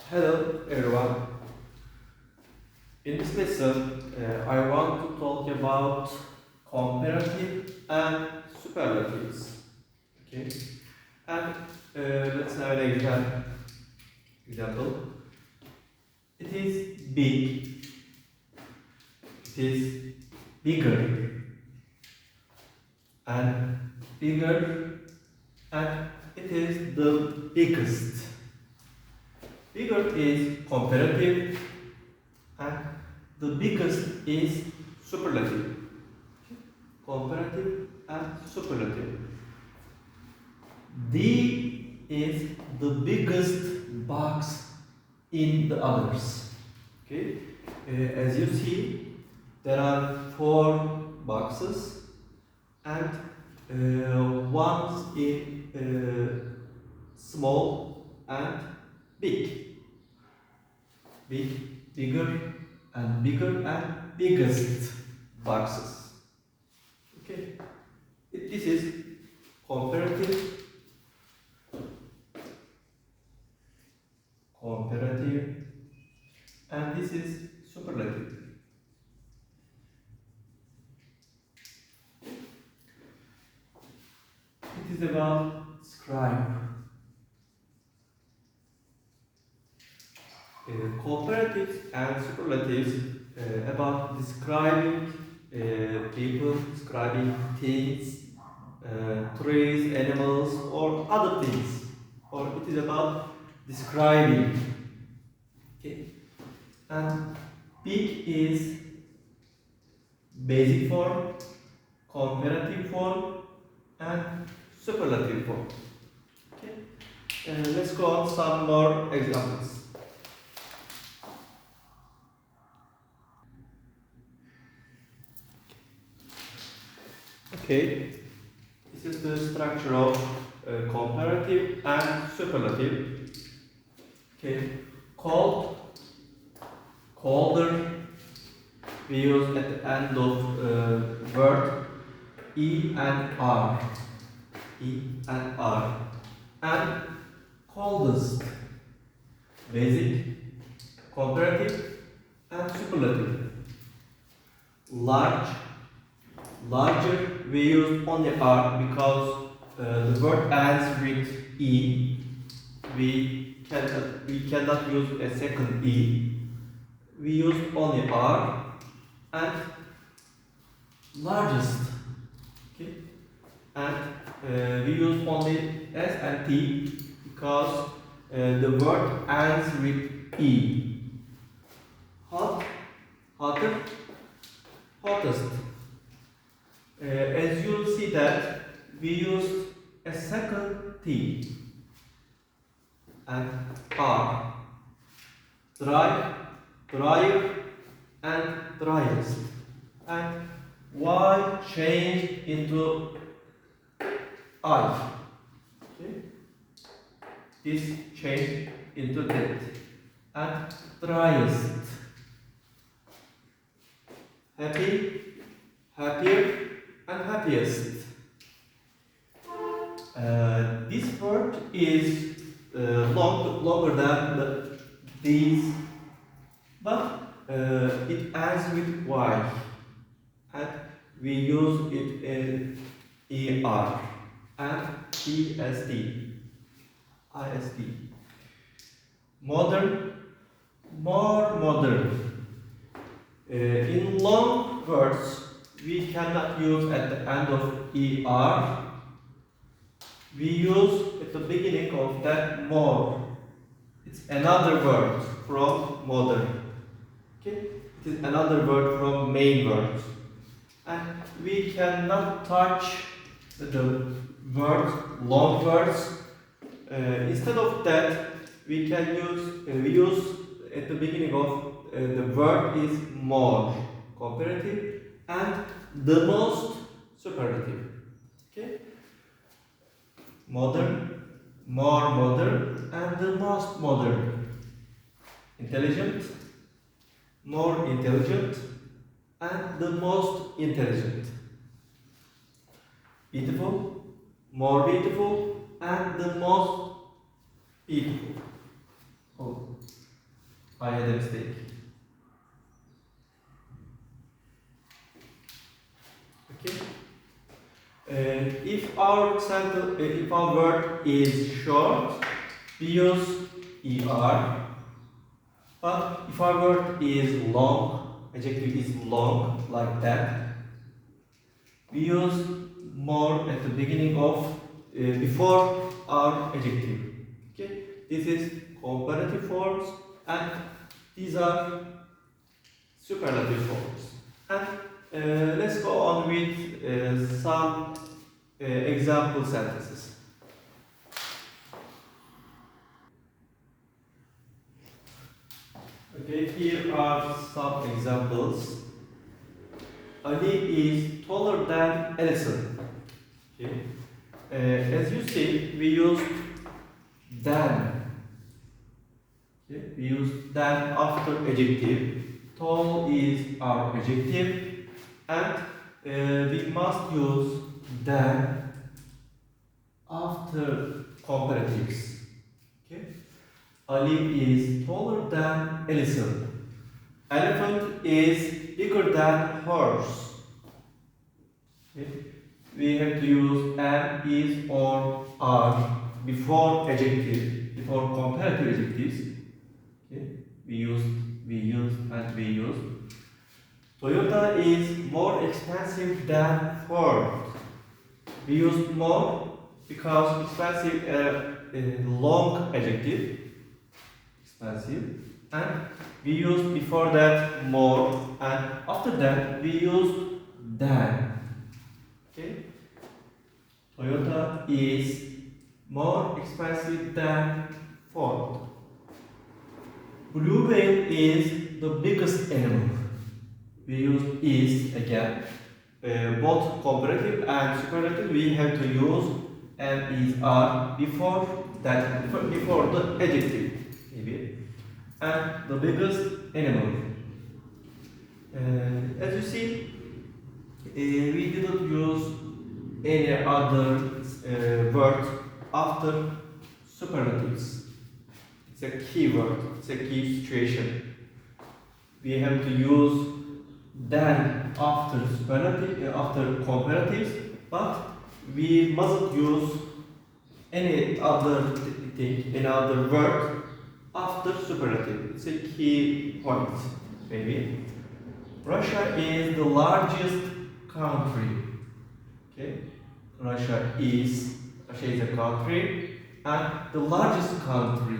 Hello everyone. In this lesson, I want to talk about comparative and superlatives. Okay, and let's have an example. It is big. It is bigger and bigger, and it is the biggest. Bigger is comparative and the biggest is superlative. Comparative and superlative. D is the biggest box in the others. Okay, as you see, there are four boxes and one in small and big. Bigger and bigger and biggest boxes. Okay, this is comparative, and this is superlative. It is about describe. Comparatives and superlatives about describing people, describing things, trees, animals, or other things. Or it is about describing. Okay, and big is basic form, comparative form, and superlative form. Okay, let's go on some more examples. Okay, this is the structure of comparative and superlative. Okay, cold, colder. We use at the end of word E and R. E and R. And coldest, basic, comparative, and superlative. Large, larger, we use only R because the word ends with E. We cannot use a second E. We use only R. And largest. Okay, and we use only S and T because the word ends with E. Hot, hotter, hottest. As you see that we used a second T and R. Dry, drier, and driest. And Y changed into I. Okay? This changed into that. And driest. Happy, happier, and happiest. This word is longer than these, but it ends with Y, and we use it in ER and ESD, ISD. Modern, more modern. In long words, we cannot use at the end of ER. We use at the beginning of that more. It's another word from modern. Okay? It is another word from main words. And we cannot touch the words, long words. Instead of that, we can use at the beginning of the word is more, comparative, and the most, superlative. Okay? Modern, more modern, and the most modern. Intelligent, more intelligent, and the most intelligent. Beautiful, more beautiful, and the most beautiful. Oh. I had a mistake. Okay. If our sentence, if our word is short, we use er. But if our word is long, adjective is long, like that, we use more at the beginning of before our adjective. Okay, this is comparative forms, and these are superlative forms. And let's go on with some example sentences. Okay, here are some examples. Ali is taller than Alison. Okay. As you see, we use than. Okay. We use than after adjective. Tall is our adjective, and we must use than after comparatives. Okay. Ali is taller than Alison. Elephant is bigger than horse. Okay. We have to use am, is, or are before adjective, before comparative adjectives. Okay. We used, and we used. Toyota is more expensive than Ford. We used more because expensive a long adjective, expensive, and we used before that more, and after that we used than. Okay. Toyota is more expensive than Ford. Blue whale is the biggest animal. We use is again. Both comparative and superlative we have to use and is are before that, before the adjective maybe. And the biggest animal. As you see, we didn't use any other word after superlatives. It's a key word, it's a key situation. We have to use than after superlative, after comparatives, but we mustn't use any other thing, any other word after superlative. It's a key point, maybe. Russia is the largest country. Okay, Russia is a country and the largest country.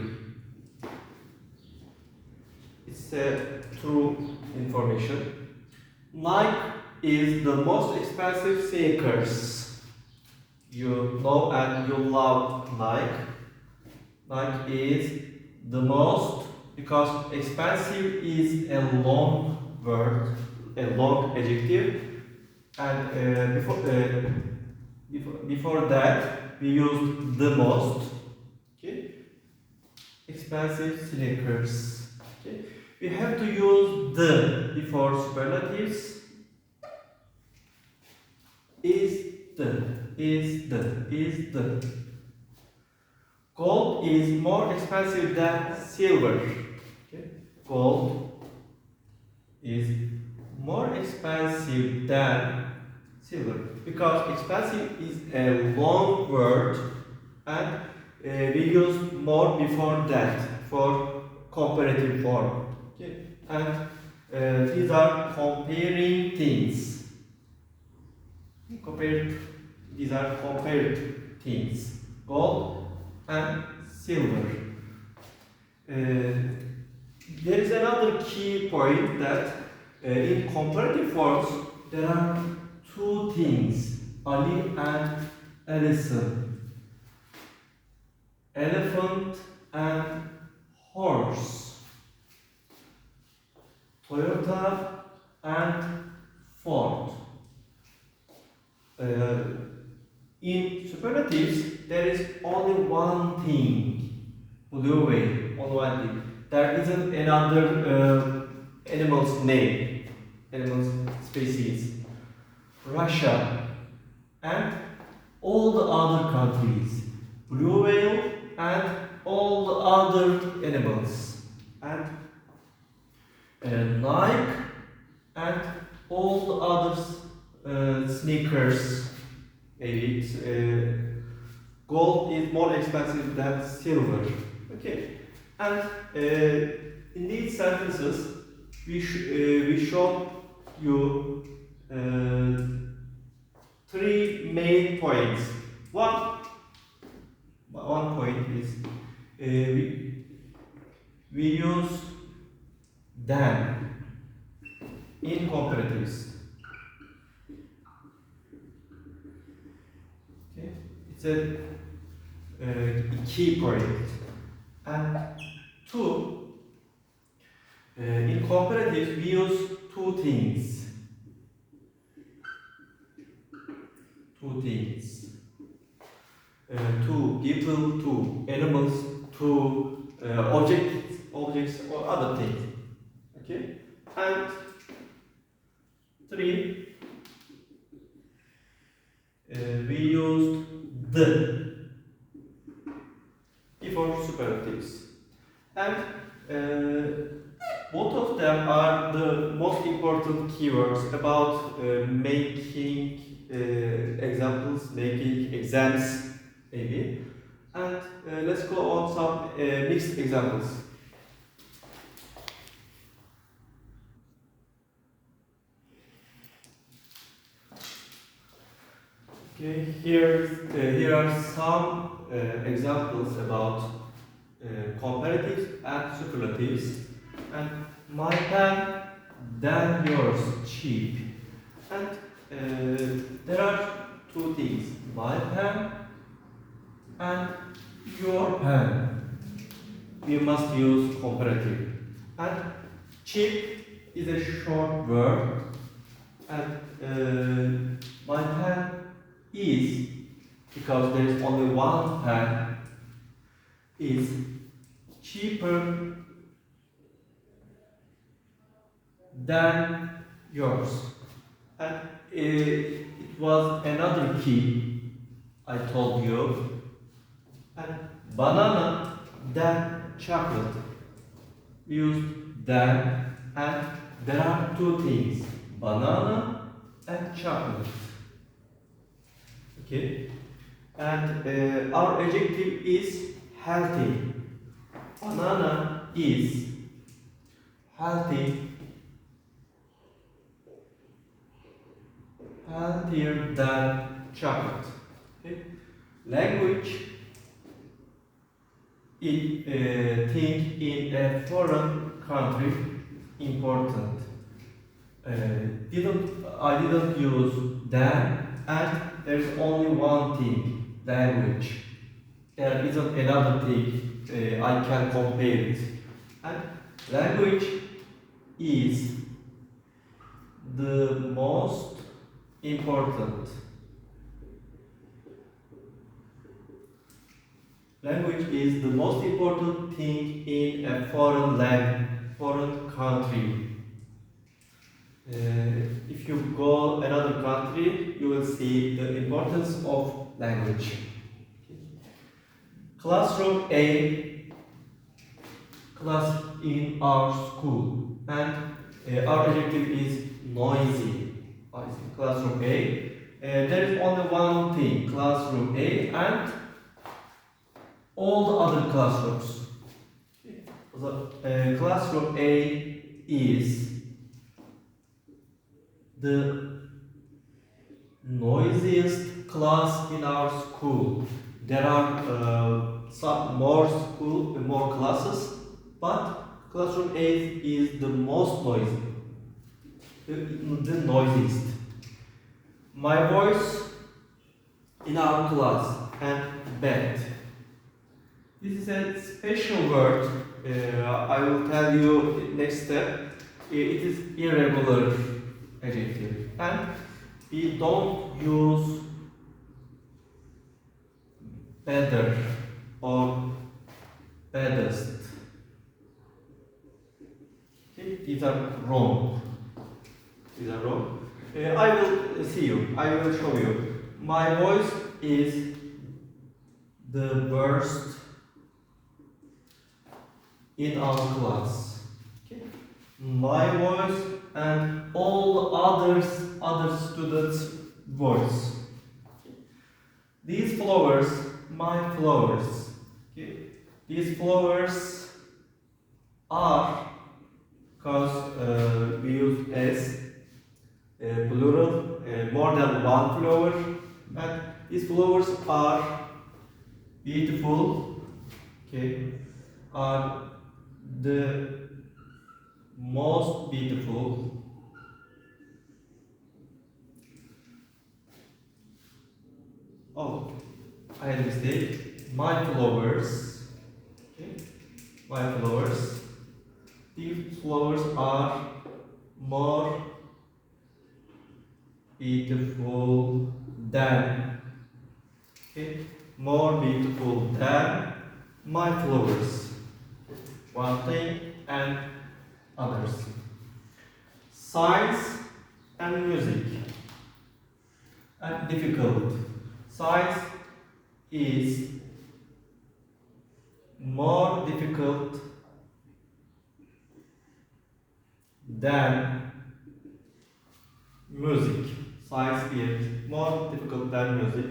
It's a true information. Nike is the most expensive sneakers. You know and you love Nike. Nike is the most because expensive is a long word, a long adjective, and before that we used the most. Okay, expensive sneakers. Okay, we have to use the before superlatives. Is the. Gold is more expensive than silver. Okay. Gold is more expensive than silver because expensive is a long word and we use more before that for comparative form. Okay. And these are comparing things. These are compared things. Gold and silver. There is another key point that in comparative forms there are two things, Ali and Alison. Elephant and horse. Toyota and Ford. In superlatives, there is only one thing. Blue whale, only one thing. There isn't another animal's name, animal's species. Russia and all the other countries. Blue whale and all the other animals. And gold is more expensive than silver. Okay, and in these sentences, we show you three main points. One point is we use than in comparatives. Okay, it's a key point. And two, in comparatives we use two things. Two people, two animals, two objects or other things. Okay, and three, we used the before superlatives, and both of them are the most important keywords about making examples, making exams, maybe. And let's go on some mixed examples. Okay, here are some examples about comparatives and superlatives. And my pen than yours cheap. And there are two things: my pen and your pen. We must use comparative. And cheap is a short word, and my pen is, because there is only one pen, is cheaper than yours. And it was another key I told you. And banana than chocolate. We used than, and there are two things: banana and chocolate. Okay, and our adjective is healthy. Banana is healthy, healthier than chocolate. Okay, language thing in a foreign country important. I didn't use than, and there is only one thing: language. There isn't another thing I can compare it. And language is the most important. Language is the most important thing in a foreign country. If you go another country, you will see the importance of language. Classroom A, class in our school, and our adjective is noisy. Classroom A. There is only one thing: classroom A and all the other classrooms. Classroom A is the noisiest class in our school. There are some more classes, but classroom A is the most noisy, the noisiest. My voice in our class and bed. This is a special word. I will tell you next step. It is irregular adjective, and we don't use better or baddest. Okay, these are wrong. I will see you. I will show you. My voice is the worst in our class. Okay. My voice and all other students' voice. These flowers my flowers. Okay. These flowers are, because we use as plural, more than one flower, and these flowers are beautiful. Okay, are the most beautiful. Oh, I had a mistake. My flowers. Okay, my flowers. These flowers are more beautiful than. Okay, more beautiful than my flowers. One thing and others. Science and music. And difficult. Science is more difficult than music. Science is more difficult than music.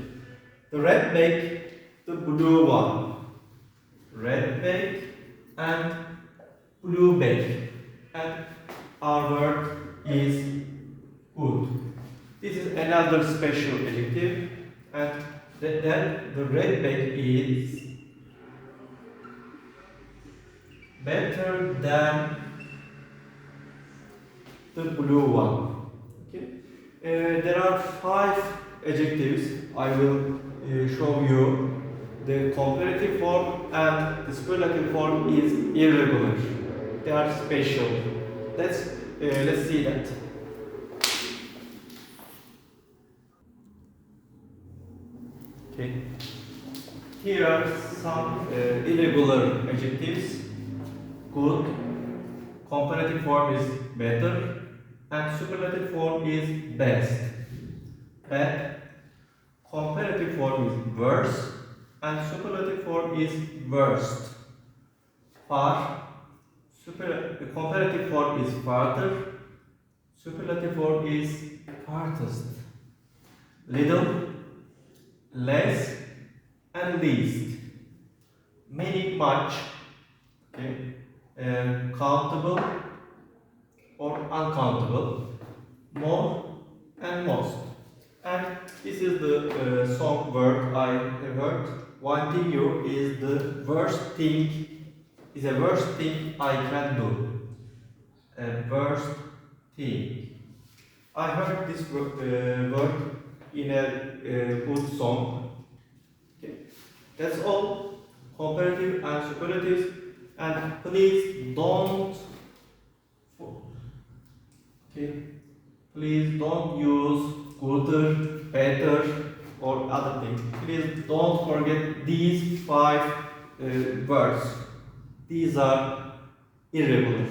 The red bag, the blue one. Red bag and blue bag. And our word is good. This is another special adjective, and then the red bag is better than the blue one. Okay. There are 5 adjectives. I will show you. The comparative form and the superlative form is irregular. They are special. Let's see that. Okay. Here are some irregular adjectives. Good. Comparative form is better. And superlative form is best. Bad. Comparative form is worse. And superlative form is worst. Far. Comparative form is farther. Superlative form is farthest. Little, less, and least. Many, much. Okay. Countable or uncountable. More and most. And this is the song word I have heard. Wanting you is the worst thing. Is the worst thing I can do. A worst thing. I heard this word in a good song. Okay. That's all. Comparative and superlatives. And please don't. Okay. Please don't use gooder, better, or other things. Please don't forget these 5 words. These are irregular.